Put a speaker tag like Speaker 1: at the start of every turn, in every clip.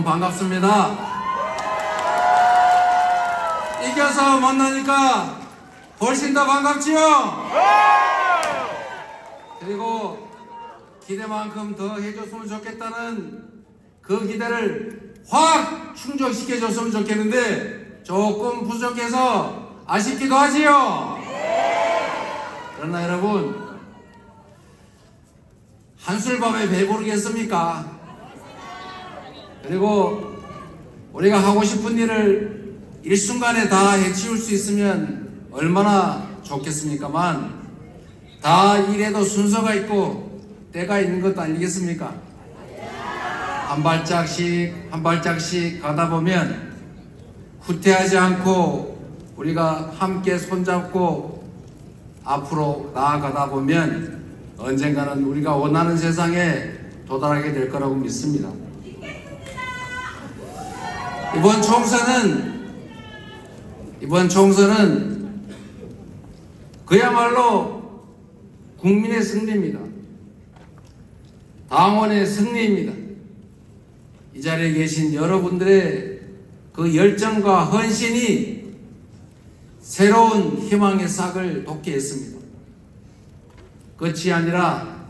Speaker 1: 여러분 반갑습니다. 이겨서 만나니까 훨씬 더 반갑지요? 그리고 기대만큼 더 해줬으면 좋겠다는 그 기대를 확 충족시켜줬으면 좋겠는데 조금 부족해서 아쉽기도 하지요? 그러나 여러분, 한술밥에 배부르겠습니까? 그리고 우리가 하고 싶은 일을 일순간에 다 해치울 수 있으면 얼마나 좋겠습니까만, 다 일에도 순서가 있고 때가 있는 것도 아니겠습니까? 한 발짝씩 한 발짝씩 가다 보면 후퇴하지 않고 우리가 함께 손잡고 앞으로 나아가다 보면 언젠가는 우리가 원하는 세상에 도달하게 될 거라고 믿습니다. 이번 총선은 그야말로 국민의 승리입니다. 당원의 승리입니다. 이 자리에 계신 여러분들의 그 열정과 헌신이 새로운 희망의 싹을 돋게 했습니다. 끝이 아니라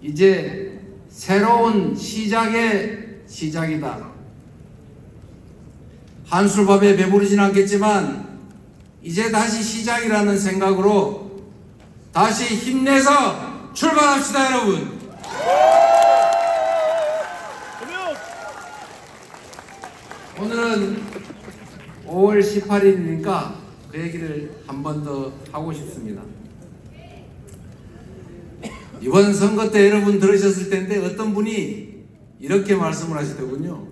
Speaker 1: 이제 새로운 시작의 시작이다. 한술밥에 배부르진 않겠지만 이제 다시 시작이라는 생각으로 다시 힘내서 출발합시다, 여러분. 오늘은 5월 18일이니까 그 얘기를 한 번 더 하고 싶습니다. 이번 선거 때 여러분 들으셨을 텐데 어떤 분이 이렇게 말씀을 하시더군요.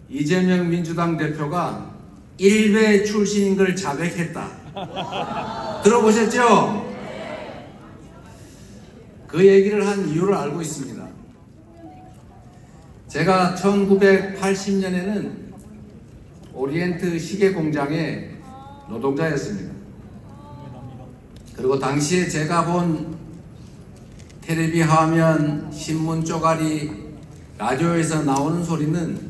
Speaker 1: 이재명 민주당 대표가 일베 출신인 걸 자백했다. 들어보셨죠? 그 얘기를 한 이유를 알고 있습니다. 제가 1980년에는 오리엔트 시계 공장의 노동자였습니다. 그리고 당시에 제가 본 텔레비 화면, 신문 쪼가리, 라디오에서 나오는 소리는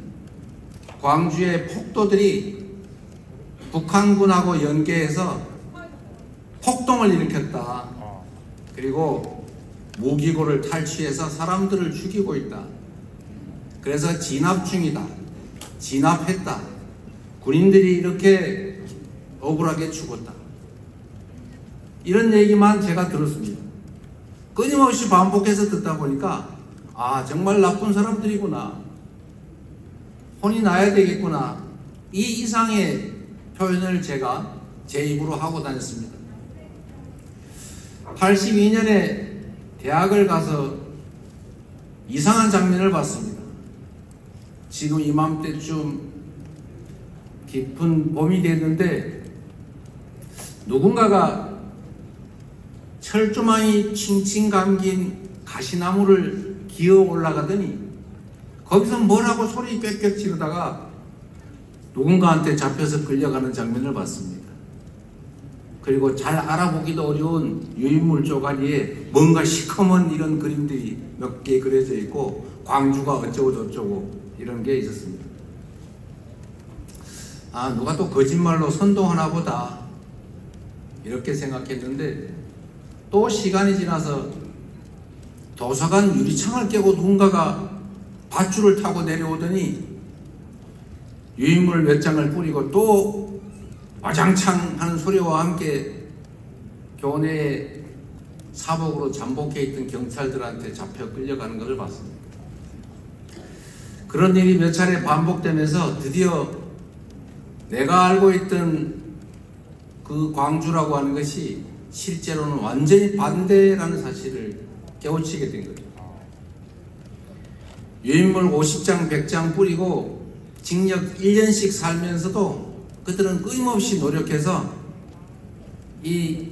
Speaker 1: 광주의 폭도들이 북한군하고 연계해서 폭동을 일으켰다. 그리고 무기고를 탈취해서 사람들을 죽이고 있다. 그래서 진압 중이다. 진압했다. 군인들이 이렇게 억울하게 죽었다. 이런 얘기만 제가 들었습니다. 끊임없이 반복해서 듣다 보니까 아, 정말 나쁜 사람들이구나. 혼이 나야 되겠구나. 이 이상의 표현을 제가 제 입으로 하고 다녔습니다. 82년에 대학을 가서 이상한 장면을 봤습니다. 지금 이맘때쯤 깊은 봄이 됐는데 누군가가 철조망이 칭칭 감긴 가시나무를 기어 올라가더니 거기서 뭐라고 소리 꽥꽥 지르다가 누군가한테 잡혀서 끌려가는 장면을 봤습니다. 그리고 잘 알아보기도 어려운 유인물 쪼가리에 뭔가 시커먼 이런 그림들이 몇 개 그려져 있고 광주가 어쩌고 저쩌고 이런 게 있었습니다. 아, 누가 또 거짓말로 선동하나 보다 이렇게 생각했는데 또 시간이 지나서 도서관 유리창을 깨고 누군가가 밧줄을 타고 내려오더니 유인물 몇 장을 뿌리고 또 와장창 하는 소리와 함께 교내에 사복으로 잠복해 있던 경찰들한테 잡혀 끌려가는 것을 봤습니다. 그런 일이 몇 차례 반복되면서 드디어 내가 알고 있던 그 광주라고 하는 것이 실제로는 완전히 반대라는 사실을 깨우치게 된 거죠. 유인물 50장, 100장 뿌리고 징역 1년씩 살면서도 그들은 끊임없이 노력해서 이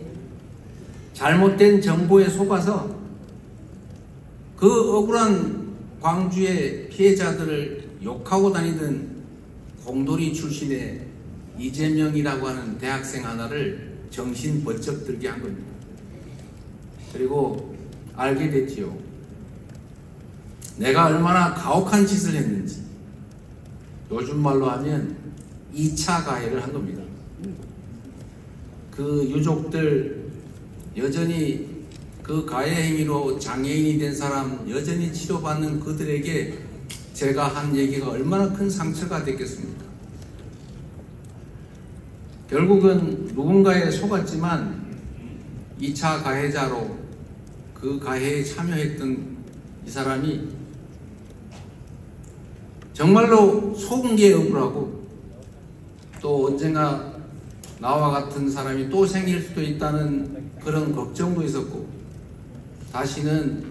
Speaker 1: 잘못된 정보에 속아서 그 억울한 광주의 피해자들을 욕하고 다니던 공돌이 출신의 이재명이라고 하는 대학생 하나를 정신 번쩍 들게 한 겁니다. 그리고 알게 됐지요. 내가 얼마나 가혹한 짓을 했는지, 요즘 말로 하면 2차 가해를 한 겁니다. 그 유족들 여전히 그 가해 행위로 장애인이 된 사람 여전히 치료받는 그들에게 제가 한 얘기가 얼마나 큰 상처가 됐겠습니까? 결국은 누군가에 속았지만 2차 가해자로 그 가해에 참여했던 이 사람이 정말로 속은 게 억울하고 또 언젠가 나와 같은 사람이 또 생길 수도 있다는 그런 걱정도 있었고 다시는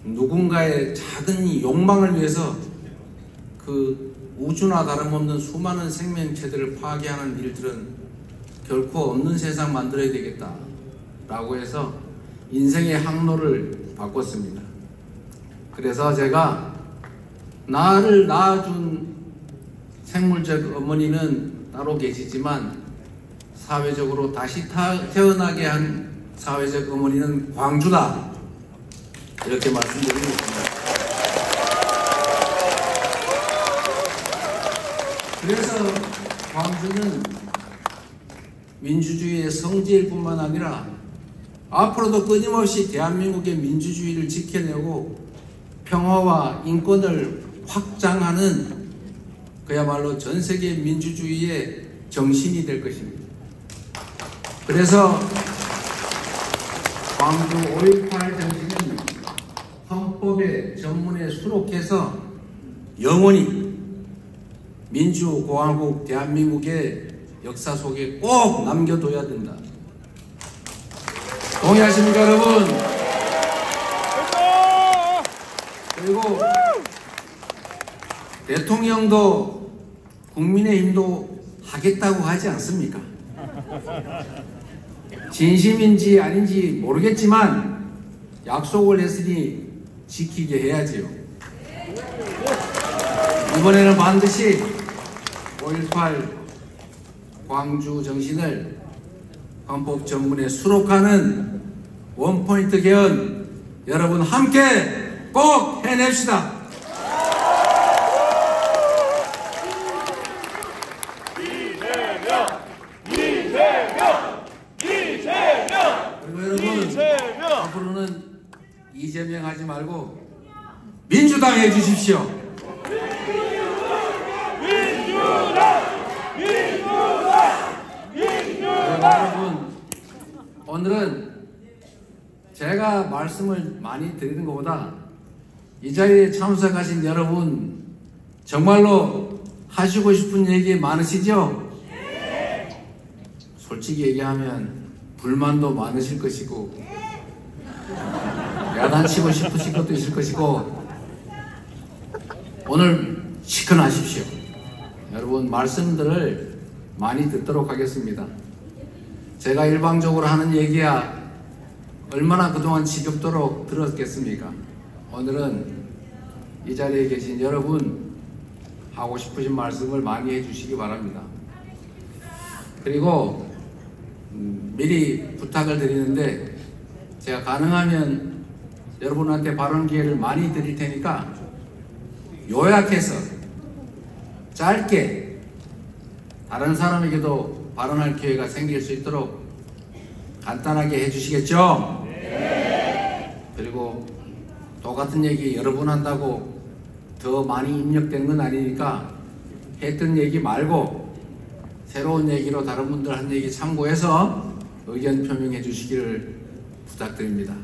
Speaker 1: 누군가의 작은 욕망을 위해서 그 우주나 다름없는 수많은 생명체들을 파괴하는 일들은 결코 없는 세상 만들어야 되겠다 라고 해서 인생의 항로를 바꿨습니다. 그래서 제가 나를 낳아준 생물적 어머니는 따로 계시지만 사회적으로 다시 태어나게 한 사회적 어머니는 광주다 이렇게 말씀드리겠습니다. 그래서 광주는 민주주의의 성지일 뿐만 아니라 앞으로도 끊임없이 대한민국의 민주주의를 지켜내고 평화와 인권을 확장하는 그야말로 전세계 민주주의의 정신이 될 것입니다. 그래서 광주 5.18 정신은 헌법의 전문에 수록해서 영원히 민주공화국 대한민국의 역사 속에 꼭 남겨둬야 된다. 동의하십니까, 여러분? 그리고 대통령도 국민의힘도 하겠다고 하지 않습니까? 진심인지 아닌지 모르겠지만 약속을 했으니 지키게 해야지요. 이번에는 반드시 5.18 광주 정신을 헌법 전문에 수록하는 원포인트 개헌 여러분 함께 꼭 해냅시다. 그리고 여러분 앞으로는 이재명 하지 말고 민주당 해주십시오. 여러분 오늘은 제가 말씀을 많이 드리는 것보다 이 자리에 참석하신 여러분 정말로 하시고 싶은 얘기 많으시죠? 솔직히 얘기하면 불만도 많으실 것이고 야단치고 싶으신 것도 있을 것이고 오늘 시큰하십시오. 여러분 말씀들을 많이 듣도록 하겠습니다. 제가 일방적으로 하는 얘기야 얼마나 그동안 지겹도록 들었겠습니까? 오늘은 이 자리에 계신 여러분 하고 싶으신 말씀을 많이 해주시기 바랍니다. 그리고 미리 부탁을 드리는데 제가 가능하면 여러분한테 발언 기회를 많이 드릴 테니까 요약해서 짧게 다른 사람에게도 발언할 기회가 생길 수 있도록 간단하게 해주시겠죠? 네. 그리고 똑같은 얘기 여러 번 한다고 더 많이 입력된 건 아니니까 했던 얘기 말고 새로운 얘기로 다른 분들 한 얘기 참고해서 의견 표명해 주시기를 부탁드립니다.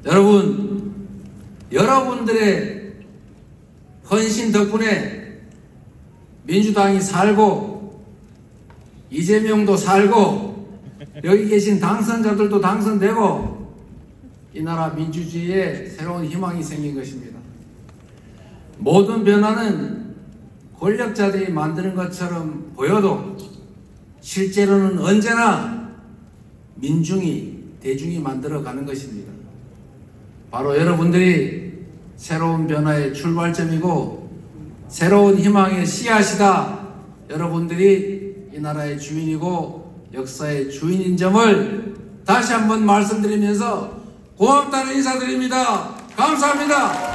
Speaker 1: 여러분, 여러분들의 헌신 덕분에 민주당이 살고 이재명도 살고 여기 계신 당선자들도 당선되고 이 나라 민주주의에 새로운 희망이 생긴 것입니다. 모든 변화는 권력자들이 만드는 것처럼 보여도 실제로는 언제나 민중이 대중이 만들어가는 것입니다. 바로 여러분들이 새로운 변화의 출발점이고 새로운 희망의 씨앗이다. 여러분들이 이 나라의 주인이고 역사의 주인인 점을 다시 한번 말씀드리면서 고맙다는 인사드립니다. 감사합니다.